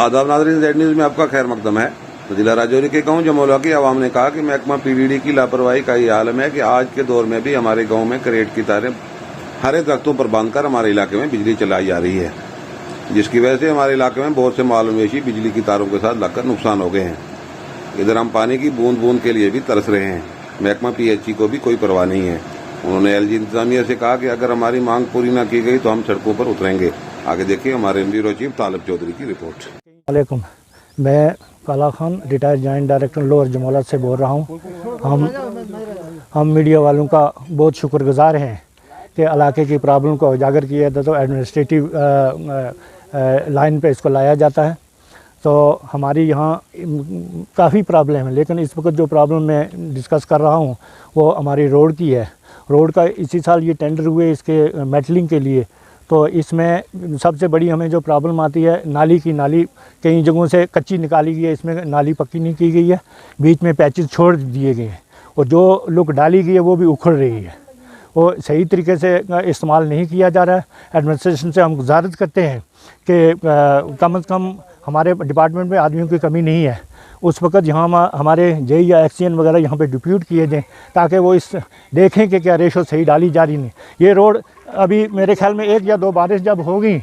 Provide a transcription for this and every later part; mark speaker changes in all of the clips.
Speaker 1: आदाब नाज़रीन, Z news में आपका खैर मकदम है। तो जिला राजौरी के गांव जमोला की आवाम ने कहा कि महकमा पीडीडी की लापरवाही का ये आलम है कि आज के दौर में भी हमारे गांव में करेट की तारें हरे दरख्तों पर बांधकर हमारे इलाके में बिजली चलाई जा रही है, जिसकी वजह से हमारे इलाके में बहुत से माल मवेशी बिजली की तारों के साथ लगकर नुकसान हो गए हैं। इधर हम पानी की बूंद बूंद के लिए भी तरस रहे हैं। महकमा पीएचई को भी कोई परवाह नहीं है। उन्होंने एलजी इंतजामिया से कहा कि अगर हमारी मांग पूरी न की गई तो हम सड़कों पर उतरेंगे। आगे देखिए हमारे ब्यूरो चीफ तालिब चौधरी की रिपोर्ट।
Speaker 2: वालेकुम, मैं Kala Khan retired joint director lower Jamola से बोल रहा हूँ। हम मीडिया वालों का बहुत शुक्रगुजार हैं कि इलाके की प्रॉब्लम को उजागर किया जाता तो एडमिनिस्ट्रेटिव लाइन पे इसको लाया जाता है। तो हमारी यहाँ काफ़ी प्रॉब्लम है, लेकिन इस वक्त जो प्रॉब्लम मैं डिस्कस कर रहा हूँ वो हमारी रोड की है। रोड का इसी साल ये टेंडर हुए इसके मेटलिंग के लिए, तो इसमें सबसे बड़ी हमें जो प्रॉब्लम आती है नाली की। नाली कई जगहों से कच्ची निकाली गई है, इसमें नाली पक्की नहीं की गई है, बीच में पैचेस छोड़ दिए गए हैं और जो लुक डाली गई है वो भी उखड़ रही है, वो सही तरीके से इस्तेमाल नहीं किया जा रहा है। एडमिनिस्ट्रेशन से हम गुजारिश करते हैं कि कम से कम हमारे डिपार्टमेंट में आदमियों की कमी नहीं है, उस वक्त यहाँ हमारे जे या एक्सीएन वगैरह यहाँ पे डिप्यूट किए जाएँ ताकि वो इस देखें कि क्या रेशो सही डाली जा रही नहीं। ये रोड अभी मेरे ख्याल में 1 या 2 बारिश जब होगी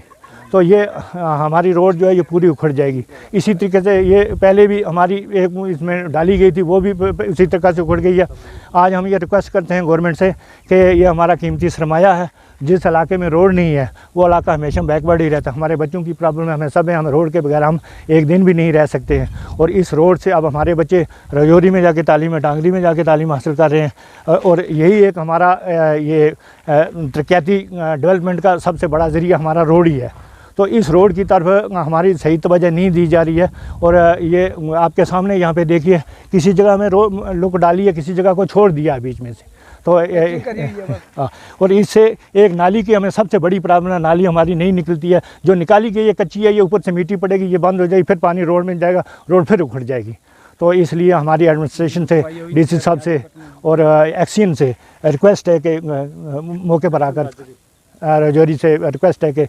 Speaker 2: तो ये हमारी रोड जो है ये पूरी उखड़ जाएगी। इसी तरीके से ये पहले भी हमारी एक इसमें डाली गई थी, वो भी उसी तरह से उखड़ गई है। आज हम ये रिक्वेस्ट करते हैं गवर्नमेंट से कि ये हमारा कीमती सरमाया है, जिस इलाके में रोड नहीं है वो इलाका हमेशा बैकवर्ड ही रहता है। हमारे बच्चों की प्रॉब्लम है, हमें सब है, हम रोड के बगैर हम एक दिन भी नहीं रह सकते हैं। और इस रोड से अब हमारे बच्चे राजौरी में जाके तालीम, टांगरी में जाके तालीम हासिल कर रहे हैं और यही एक हमारा ये तरक्याती डेवलपमेंट का सबसे बड़ा ज़रिया हमारा रोड ही है। तो इस रोड की तरफ हमारी सही तवज्जो नहीं दी जा रही है। और ये आपके सामने यहाँ पे देखिए किसी जगह में लुक डाली है, किसी जगह को छोड़ दिया है बीच में से। तो और इससे एक नाली की हमें सबसे बड़ी प्रॉब्लम है, नाली हमारी नहीं निकलती है, जो निकाली गई है कच्ची है, ये ऊपर से मिट्टी पड़ेगी, ये बंद हो जाएगी, फिर पानी रोड में जाएगा, रोड फिर उखड़ जाएगी। तो इसलिए हमारी एडमिनिस्ट्रेशन से, डीसी साहब से और एक्सीएन से रिक्वेस्ट है कि मौके पर आकर राजौरी से रिक्वेस्ट है कि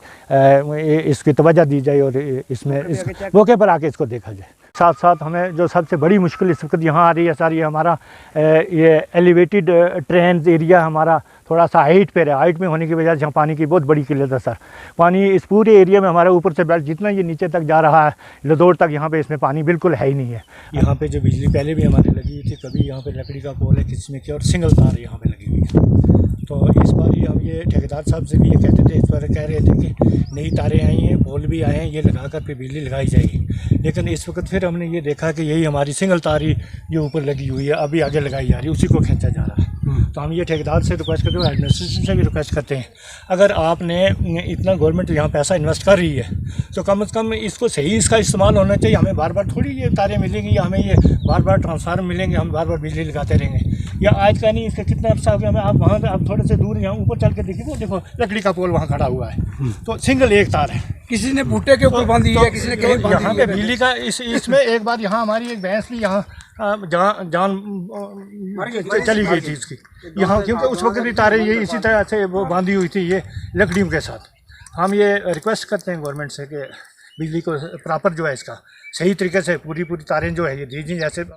Speaker 2: इसकी तवज्जो दी जाए और इसमें इस मौके पर आके इसको देखा जाए। साथ साथ हमें जो सबसे बड़ी मुश्किल इस वक्त यहाँ आ रही है सर, ये हमारा ये एलिवेटेड ट्रेन एरिया हमारा थोड़ा सा हाइट पे है। हाइट में होने की वजह से यहाँ पानी की बहुत बड़ी किल्लत है सर। पानी इस पूरे एरिया में हमारे ऊपर से बेल्ट जितना ये नीचे तक जा रहा है लदौड़ तक, यहाँ पे इसमें पानी बिल्कुल है ही नहीं है। यहाँ पे जो बिजली पहले भी हमारे लगी थी, कभी यहाँ पे लकड़ी का पोल है, किसी में क्या, और सिंगल तार यहाँ पे लगी हुई है। तो इस बार ही हम ये ठेकेदार साहब से भी ये कहते थे, इस बार कह रहे थे कि नई तारें आई हैं, पोल भी आए हैं, ये लगा कर फिर बिजली लगाई जाएगी। लेकिन इस वक्त फिर हमने ये देखा कि यही हमारी सिंगल तार ही ये ऊपर लगी हुई है, अभी आगे लगाई जा रही है, उसी को खींचा जा रहा है। तो हम ये ठेकेदार से रिक्वेस्ट करते हैं, एडमिनिस्ट्रेशन से भी रिक्वेस्ट करते हैं, अगर आपने इतना गवर्नमेंट यहाँ पैसा इन्वेस्ट कर रही है तो कम से कम इसको सही इसका इस्तेमाल होना चाहिए। हमें बार बार थोड़ी ये तारें मिलेंगी या हमें ये बार बार ट्रांसफार्मर मिलेंगे, हम बार बार बिजली लगाते रहेंगे। या आज का नहीं, इसका कितना अर्सा हो गया हमें। आप वहाँ आप थोड़े से दूर यहाँ ऊपर चल के देखिए, वो देखो लकड़ी का पोल वहाँ खड़ा हुआ है, तो सिंगल एक तार है, किसी ने बूटे के ऊपर बांधी है, किसी ने कहीं यहाँ पे बिजली का इसमें एक बार यहाँ हमारी एक भैंस भी यहाँ जान चली गई थी इसकी यहाँ, क्योंकि उस वक्त भी तारें ये इसी तरह से वो बांधी हुई थी ये लकड़ियों के साथ। हम ये रिक्वेस्ट करते हैं गवर्नमेंट से कि बिजली को प्रॉपर जो है इसका सही तरीके से पूरी तारें जो है ये दीजिए, जैसे